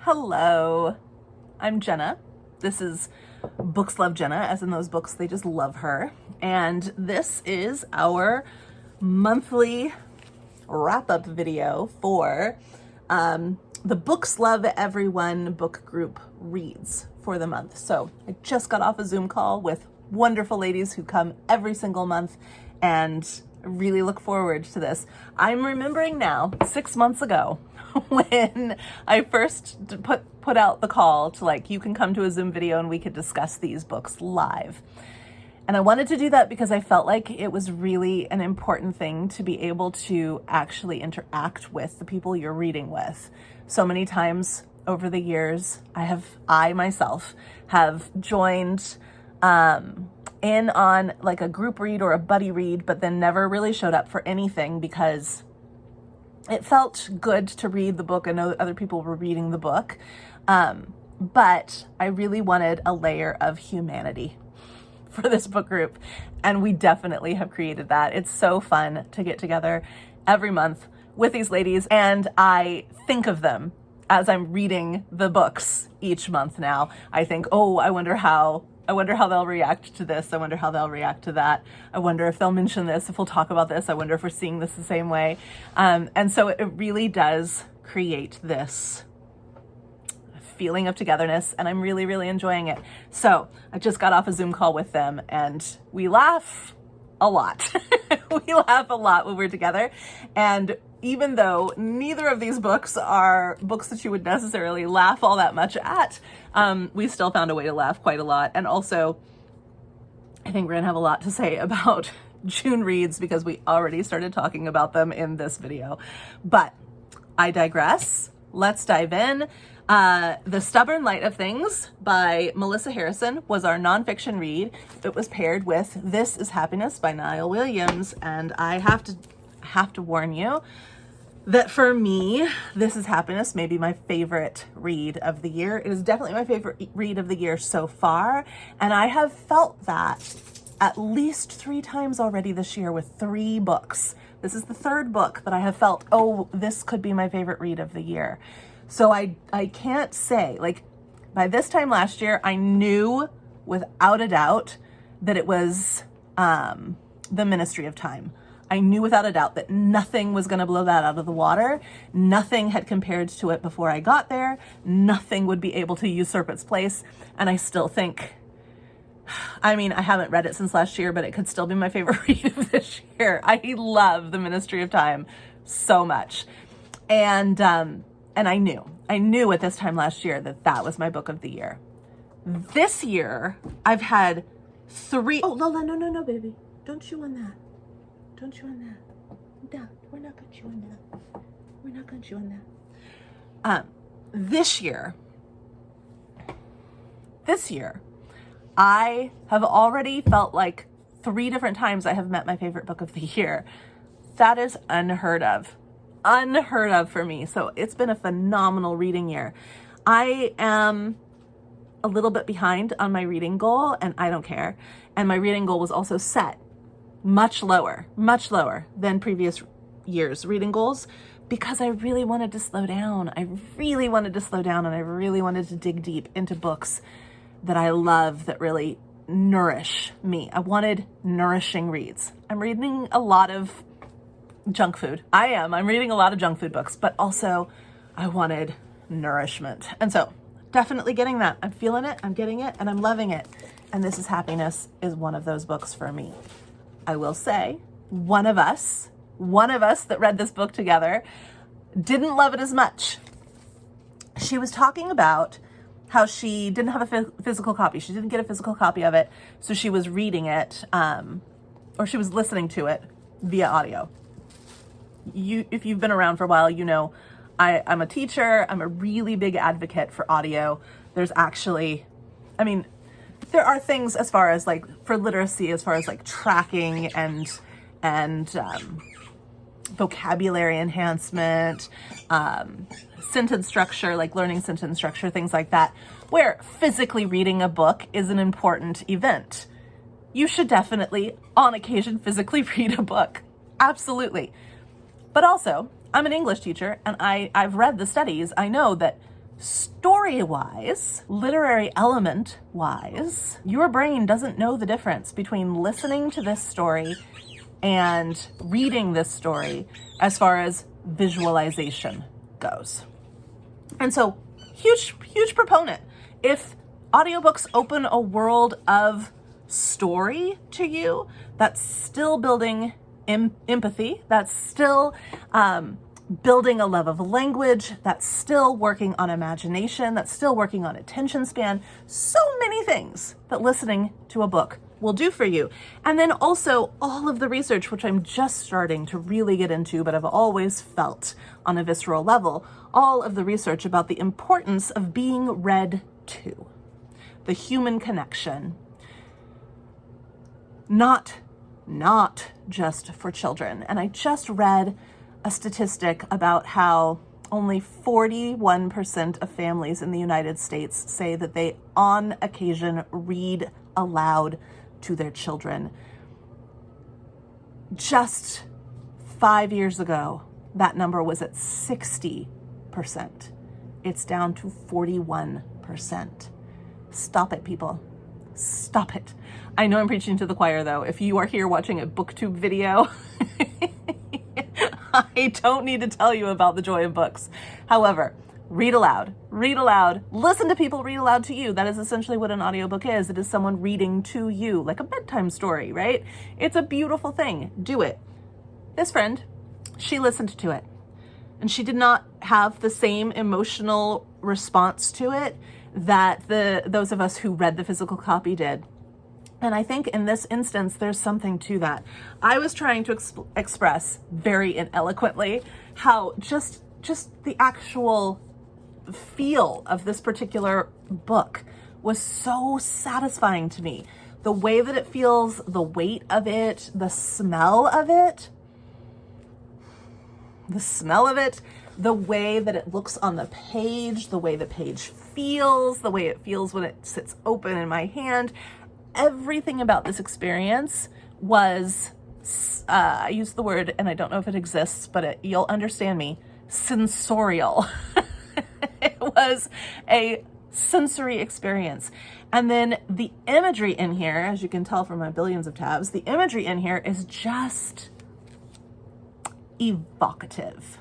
Hello, I'm Jenna. This is Books Love Jenna, as in those books, they just love her. And this is our monthly wrap-up video for the Books Love Everyone book group reads for the month. So I just got off a Zoom call with wonderful ladies who come every single month, and really look forward to this. I'm remembering now, 6 months ago, when I first put out the call to you can come to a Zoom video and we could discuss these books live. And I wanted to do that because I felt like it was really an important thing to be able to actually interact with the people you're reading with. So many times over the years, I myself have joined in on a group read or a buddy read, but then never really showed up for anything because it felt good to read the book and know that other people were reading the book. But I really wanted a layer of humanity for this book group, and we definitely have created that. It's so fun to get together every month with these ladies, and I think of them as I'm reading the books each month now. I think, oh, I wonder how they'll react to this. I wonder how they'll react to that. I wonder if they'll mention this, if we'll talk about this. I wonder if we're seeing this the same way. And so it really does create this feeling of togetherness, and I'm really, really enjoying it. So I just got off a Zoom call with them, and we laugh a lot. We laugh a lot when we're together. And even though neither of these books are books that you would necessarily laugh all that much at, we still found a way to laugh quite a lot. And also, I think we're gonna have a lot to say about June reads because we already started talking about them in this video. But I digress. Let's dive in. The Stubborn Light of Things by Melissa Harrison was our nonfiction read. It was paired with This Is Happiness by Niall Williams, and I have to warn you that for me, This Is Happiness may be my favorite read of the year. It is definitely my favorite read of the year so far, and I have felt that at least 3 times already this year with 3 books. This is the 3rd book that I have felt, oh, this could be my favorite read of the year. So I can't say, by this time last year, I knew without a doubt that it was The Ministry of Time. I knew without a doubt that nothing was going to blow that out of the water. Nothing had compared to it before I got there. Nothing would be able to usurp its place. And I still think, I haven't read it since last year, but it could still be my favorite read of this year. I love The Ministry of Time so much. And I knew at this time last year that was my book of the year. This year, I've had 3. Oh, Lola, no, baby. Don't chew on that. Don't chew on that. No, we're not going to chew on that. We're not going to chew on that. This year, I have already felt like 3 different times I have met my favorite book of the year. That is unheard of for me. So it's been a phenomenal reading year. I am a little bit behind on my reading goal, and I don't care. And my reading goal was also set much lower than previous years' reading goals because I really wanted to slow down. And I really wanted to dig deep into books that I love that really nourish me. I wanted nourishing reads. I'm reading a lot of junk food. I'm reading a lot of junk food books, but also I wanted nourishment. And so definitely getting that. I'm feeling it, I'm getting it, and I'm loving it. And This Is Happiness is one of those books for me. I will say, one of us that read this book together didn't love it as much. She was talking about how she didn't have a physical copy. She didn't get a physical copy of it, so she was reading it, or she was listening to it via audio. If you've been around for a while, you know I'm a teacher. I'm a really big advocate for audio. There's actually, there are things as far as for literacy, as far as tracking and vocabulary enhancement, sentence structure, learning sentence structure, things like that, where physically reading a book is an important event. You should definitely, on occasion, physically read a book. Absolutely. But also, I'm an English teacher, and I've read the studies. I know that story-wise, literary element-wise, your brain doesn't know the difference between listening to this story and reading this story as far as visualization goes. And so, huge proponent. If audiobooks open a world of story to you, that's still building empathy, that's still building a love of language, that's still working on imagination, that's still working on attention span. So many things that listening to a book will do for you. And then also all of the research, which I'm just starting to really get into, but I've always felt on a visceral level, all of the research about the importance of being read to, the human connection, not just for children. And I just read a statistic about how only 41% of families in the United States say that they on occasion read aloud to their children. Just 5 years ago, that number was at 60%. It's down to 41%. Stop it, people. Stop it. I know I'm preaching to the choir, though. If you are here watching a BookTube video, I don't need to tell you about the joy of books. However, read aloud, listen to people read aloud to you. That is essentially what an audiobook is. It is someone reading to you, like a bedtime story, right? It's a beautiful thing. Do it. This friend, she listened to it, and she did not have the same emotional response to it that those of us who read the physical copy did. And I think in this instance, there's something to that. I was trying to express very ineloquently how just the actual feel of this particular book was so satisfying to me. The way that it feels, the weight of it, the smell of it, the way that it looks on the page, the way the page feels, the way it feels when it sits open in my hand. Everything about this experience was, I use the word, and I don't know if it exists, but you'll understand me, sensorial. It was a sensory experience. And then the imagery in here, as you can tell from my billions of tabs, the imagery in here is just evocative.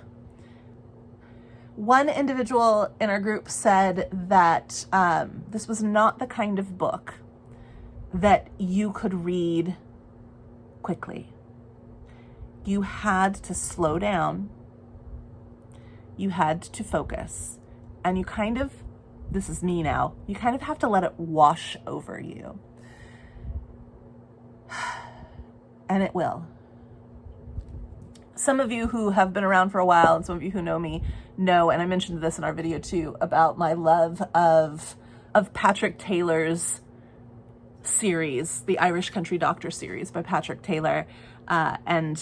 One individual in our group said that this was not the kind of book that you could read quickly. You had to slow down. You had to focus. And you kind of, this is me now, you kind of have to let it wash over you. And it will. Some of you who have been around for a while and some of you who know me know, and I mentioned this in our video too, about my love of Patrick Taylor's series, the Irish Country Doctor series by Patrick Taylor, and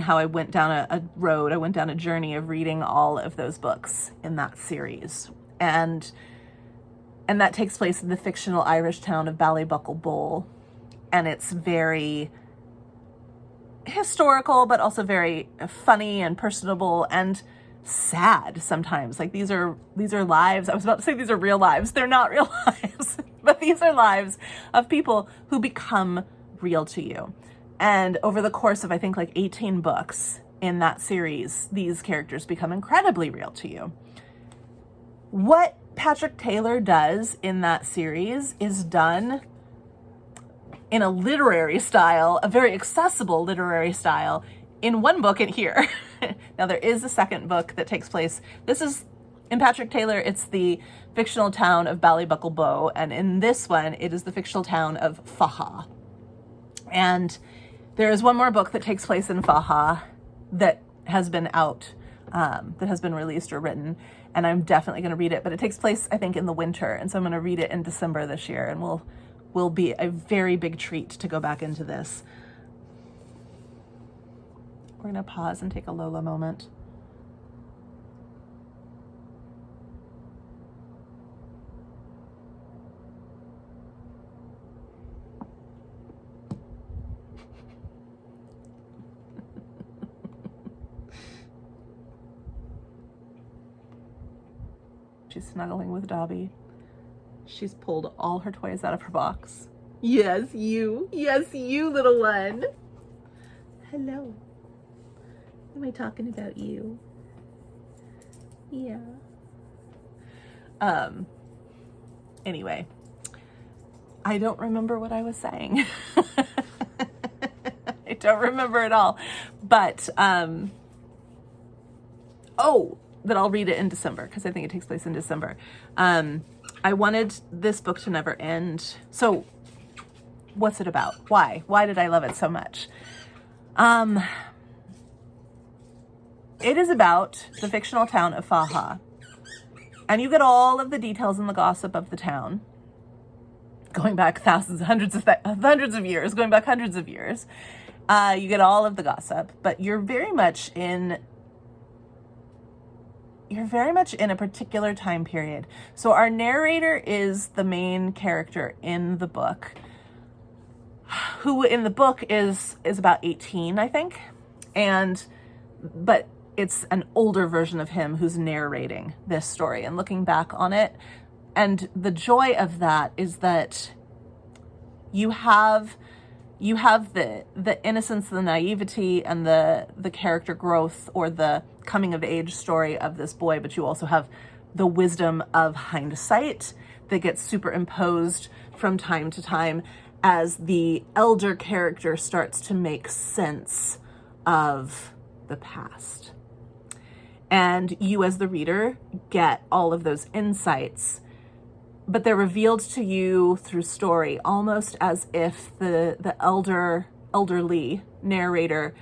how I went down a journey of reading all of those books in that series. And that takes place in the fictional Irish town of Ballybucklebull. And it's very historical, but also very funny and personable and sad sometimes. Like these are lives. I was about to say these are real lives. They're not real lives, but these are lives of people who become real to you. And over the course of, I think, like 18 books in that series, these characters become incredibly real to you. What Patrick Taylor does in that series is done in a literary style, a very accessible literary style, in one book in here. Now, there is a second book that takes place. This is, in Patrick Taylor, it's the fictional town of Ballybucklebull, and in this one, it is the fictional town of Faha. And there is one more book that takes place in Faha that has been out, that has been released or written, and I'm definitely going to read it, but it takes place, I think, in the winter, and so I'm going to read it in December this year, and will be a very big treat to go back into this. We're going to pause and take a Lola moment. She's snuggling with Dobby. She's pulled all her toys out of her box. Yes, you. Yes, you, little one. Hello. Am I talking about you? Yeah. Anyway, I don't remember what I was saying. I don't remember at all. But, that I'll read it in December, because I think it takes place in December. I wanted this book to never end. So what's it about? Why? Why did I love it so much? It is about the fictional town of Faha. And you get all of the details and the gossip of the town, going back hundreds of years, going back hundreds of years. You get all of the gossip, but you're very much in a particular time period. So our narrator is the main character in the book, who in the book is about 18, I think. But it's an older version of him who's narrating this story and looking back on it. And the joy of that is that you have the innocence, the naivety, and the character growth, or the coming of age story of this boy, but you also have the wisdom of hindsight that gets superimposed from time to time as the elder character starts to make sense of the past. And you as the reader get all of those insights, but they're revealed to you through story, almost as if the elderly narrator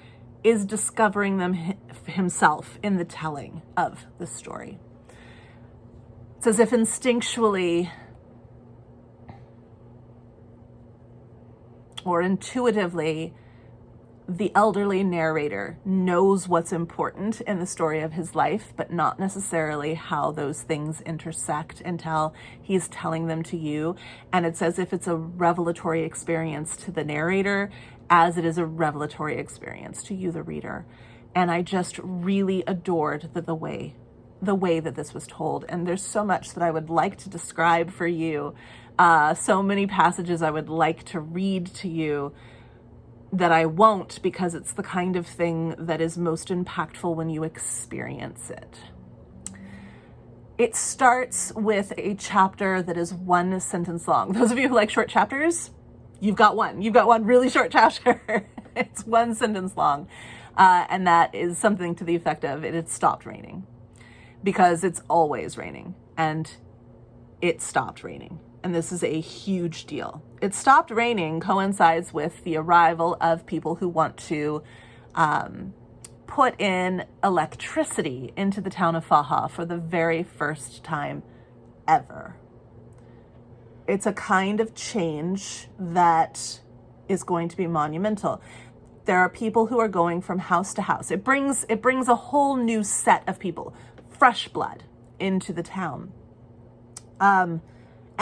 is discovering them himself in the telling of the story. It's as if instinctually or intuitively, the elderly narrator knows what's important in the story of his life, but not necessarily how those things intersect until he's telling them to you. And it's as if it's a revelatory experience to the narrator as it is a revelatory experience to you, the reader. And I just really adored the way that this was told. And there's so much that I would like to describe for you. So many passages I would like to read to you that I won't, because it's the kind of thing that is most impactful when you experience it. It starts with a chapter that is one sentence long. Those of you who like short chapters, you've got one really short chapter. It's one sentence long. And that is something to the effect of, it had stopped raining, because it's always raining, and it stopped raining. And this is a huge deal. It stopped raining coincides with the arrival of people who want to put in electricity into the town of Faha for the very first time ever. It's a kind of change that is going to be monumental. There are people who are going from house to house. It brings a whole new set of people, fresh blood, into the town.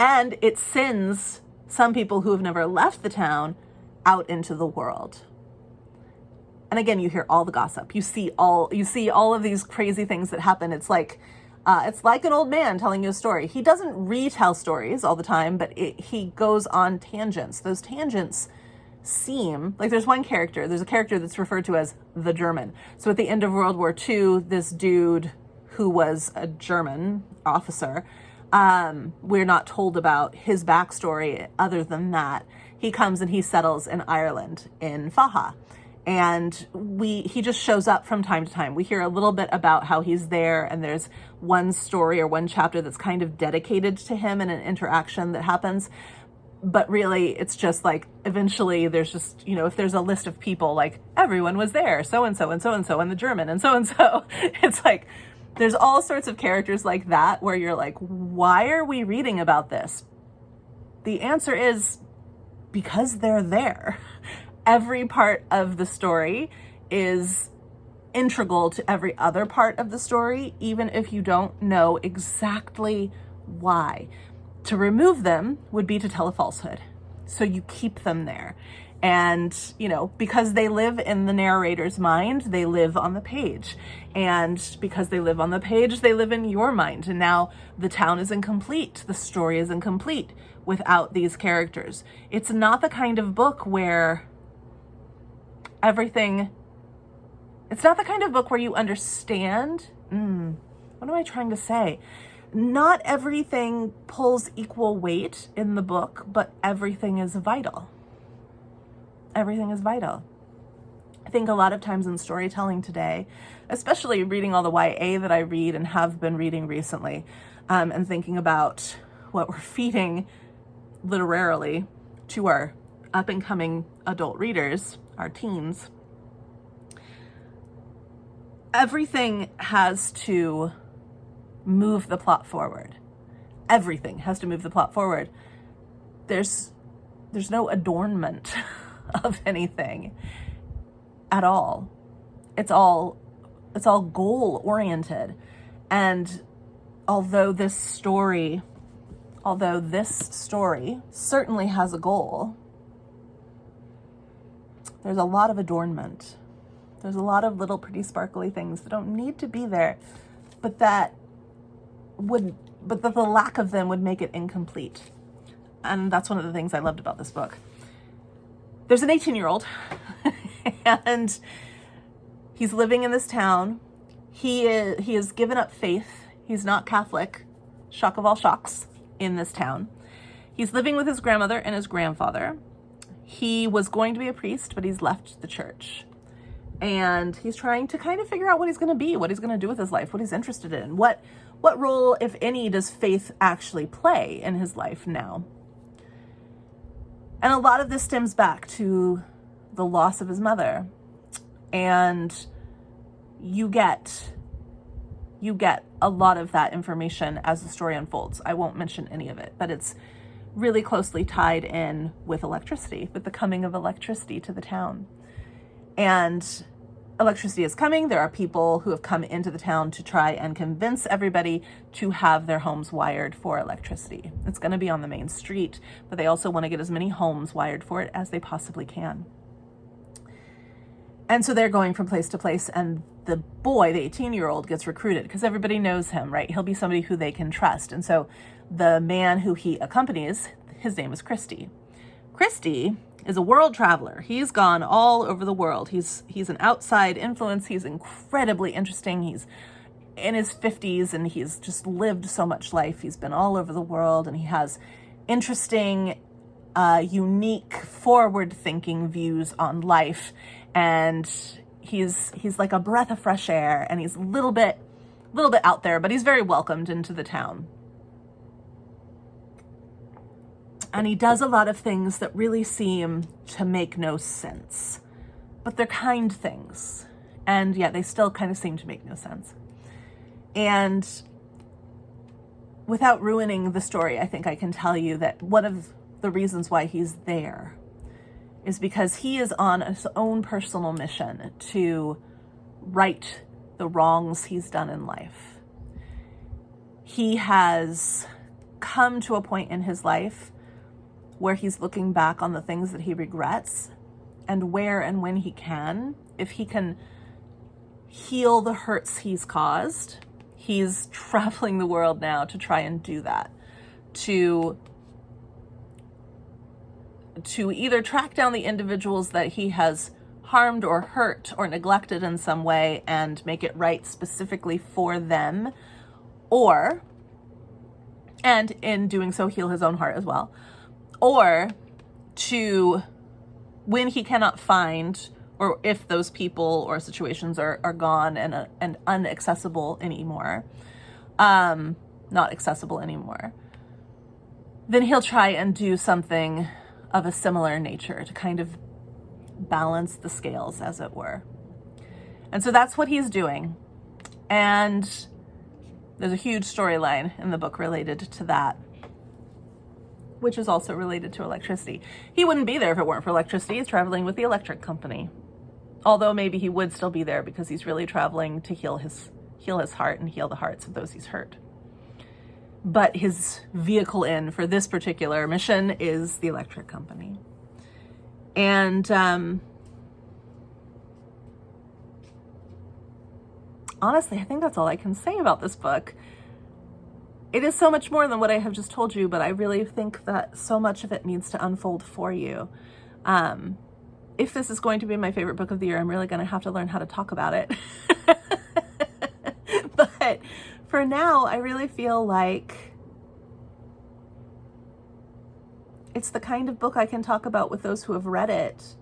And it sends some people who have never left the town out into the world. And again, you hear all the gossip. You see all of these crazy things that happen. It's like an old man telling you a story. He doesn't retell stories all the time, but he goes on tangents. Those tangents seem like there's a character that's referred to as the German. So at the end of World War II, this dude who was a German officer, we're not told about his backstory other than that he comes and he settles in Ireland, in Faha. And he just shows up from time to time. We hear a little bit about how he's there, and there's one story or one chapter that's kind of dedicated to him and an interaction that happens. But really, it's just like, eventually there's just, if there's a list of people, like, everyone was there, so-and-so and so-and-so, and the German and so-and-so. It's like, there's all sorts of characters like that where you're like, why are we reading about this? The answer is because they're there. Every part of the story is integral to every other part of the story, even if you don't know exactly why. To remove them would be to tell a falsehood. So you keep them there. And, because they live in the narrator's mind, they live on the page. And because they live on the page, they live in your mind. And now the town is incomplete. The story is incomplete without these characters. It's not the kind of book where it's not the kind of book where you understand. What am I trying to say? Not everything pulls equal weight in the book, but everything is vital. Everything is vital. I think a lot of times in storytelling today, especially reading all the YA that I read and have been reading recently, and thinking about what we're feeding literarily to our up and coming adult readers, our teens, everything has to move the plot forward. Everything has to move the plot forward. There's no adornment of anything at all. It's all goal oriented. And although this story certainly has a goal, there's a lot of adornment. There's a lot of little pretty sparkly things that don't need to be there, but that the lack of them would make it incomplete. And that's one of the things I loved about this book. There's an 18-year-old and he's living in this town. He has given up faith. He's not Catholic, shock of all shocks, in this town. He's living with his grandmother and his grandfather. He was going to be a priest, but he's left the church. And he's trying to kind of figure out what he's going to be, what he's going to do with his life, what he's interested in. What role, if any, does faith actually play in his life now? And a lot of this stems back to the loss of his mother. And you get a lot of that information as the story unfolds. I won't mention any of it, but it's really closely tied in with electricity, with the coming of electricity to the town. And electricity is coming. There are people who have come into the town to try and convince everybody to have their homes wired for electricity. It's going to be on the main street, but they also want to get as many homes wired for it as they possibly can. And so they're going from place to place, and the boy, the 18-year-old, gets recruited because everybody knows him, right? He'll be somebody who they can trust. And so the man who he accompanies, his name is Christy. Christy is a world traveler. He's gone all over the world. He's an outside influence. He's incredibly interesting. He's in his 50s and he's just lived so much life. He's been all over the world and he has interesting, unique, forward-thinking views on life. And he's like a breath of fresh air, and he's a little bit out there, but he's very welcomed into the town. And he does a lot of things that really seem to make no sense, but they're kind things. And yet they still kind of seem to make no sense. And without ruining the story, I think I can tell you that one of the reasons why he's there is because he is on his own personal mission to right the wrongs he's done in life. He has come to a point in his life where he's looking back on the things that he regrets, and where and when he can, if he can heal the hurts he's caused, he's traveling the world now to try and do that, to either track down the individuals that he has harmed or hurt or neglected in some way and make it right specifically for them, and in doing so heal his own heart as well, or to, when he cannot find, or if those people or situations are gone and unaccessible anymore, not accessible anymore, then he'll try and do something of a similar nature to kind of balance the scales, as it were. And so that's what he's doing. And there's a huge storyline in the book related to that, which is also related to electricity. He wouldn't be there if it weren't for electricity. He's traveling with the electric company. Although maybe he would still be there because he's really traveling to heal his heart and heal the hearts of those he's hurt. But his vehicle in for this particular mission is the electric company. And honestly, I think that's all I can say about this book. It is so much more than what I have just told you, but I really think that so much of it needs to unfold for you. If this is going to be my favorite book of the year, I'm really going to have to learn how to talk about it. But for now, I really feel like it's the kind of book I can talk about with those who have read it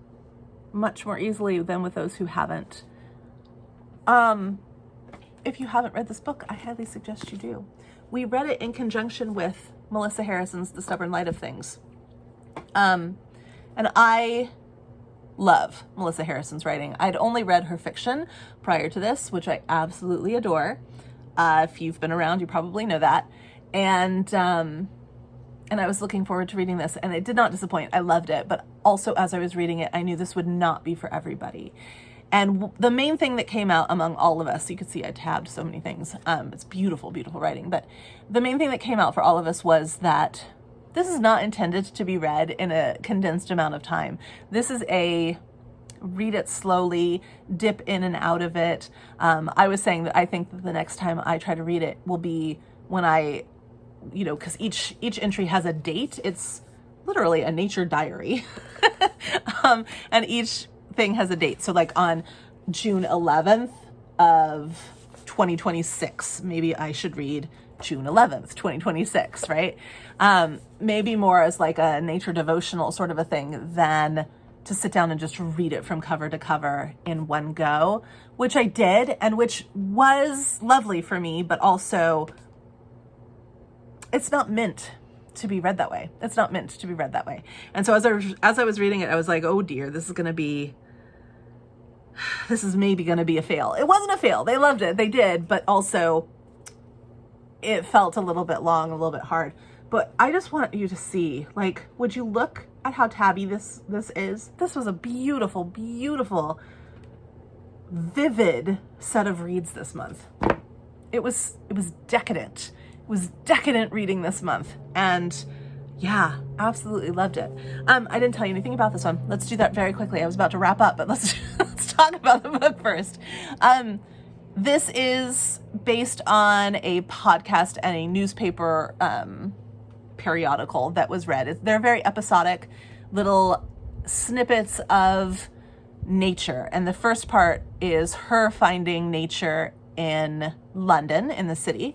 much more easily than with those who haven't. If you haven't read this book, I highly suggest you do. We read it in conjunction with Melissa Harrison's The Stubborn Light of Things. And I love Melissa Harrison's writing. I'd only read her fiction prior to this, which I absolutely adore. If you've been around, you probably know that. And I was looking forward to reading this, and it did not disappoint. I loved it. But also, as I was reading it, I knew this would not be for everybody. And the main thing that came out among all of us, you could see I tabbed so many things. It's beautiful, beautiful writing. But the main thing that came out for all of us was that this is not intended to be read in a condensed amount of time. This is a read it slowly, dip in and out of it. I was saying that I think that the next time I try to read it will be when I, because each entry has a date. It's literally a nature diary. And each thing has a date. So like on June 11th of 2026, maybe I should read June 11th, 2026, right? Maybe more as like a nature devotional sort of a thing than to sit down and just read it from cover to cover in one go, which I did, and which was lovely for me, but also it's not meant to be read that way. It's not meant to be read that way. And so as I was reading it, I was like, oh dear, this is maybe going to be a fail. It wasn't a fail. They loved it. They did. But also it felt a little bit long, a little bit hard. But I just want you to see, like, would you look at how tabby this is? This was a beautiful, beautiful, vivid set of reads this month. It was decadent. It was decadent reading this month. And yeah, absolutely loved it. I didn't tell you anything about this one. Let's do that very quickly. I was about to wrap up, but let's talk about the book first. This is based on a podcast and a newspaper periodical that was read. They're very episodic little snippets of nature. And the first part is her finding nature in London, in the city,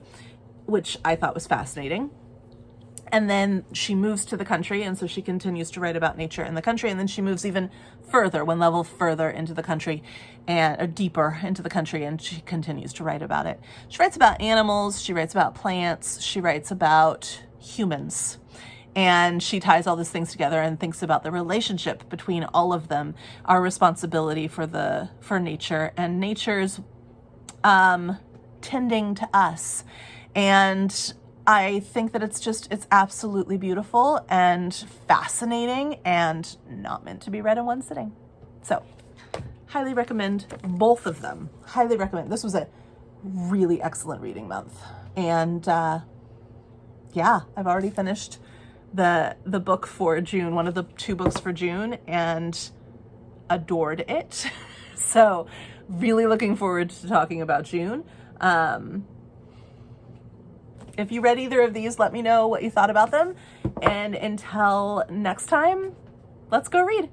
which I thought was fascinating. And then she moves to the country, and so she continues to write about nature in the country. And then she moves even further, one level further into the country, or deeper into the country, and she continues to write about it. She writes about animals, she writes about plants, she writes about humans. And she ties all these things together and thinks about the relationship between all of them, our responsibility for nature, and nature's tending to us. And I think that it's absolutely beautiful and fascinating and not meant to be read in one sitting. So, highly recommend both of them. Highly recommend. This was a really excellent reading month. And yeah, I've already finished the book for June, one of the 2 books for June, and adored it. So, really looking forward to talking about June. If you read either of these, let me know what you thought about them. And until next time, let's go read.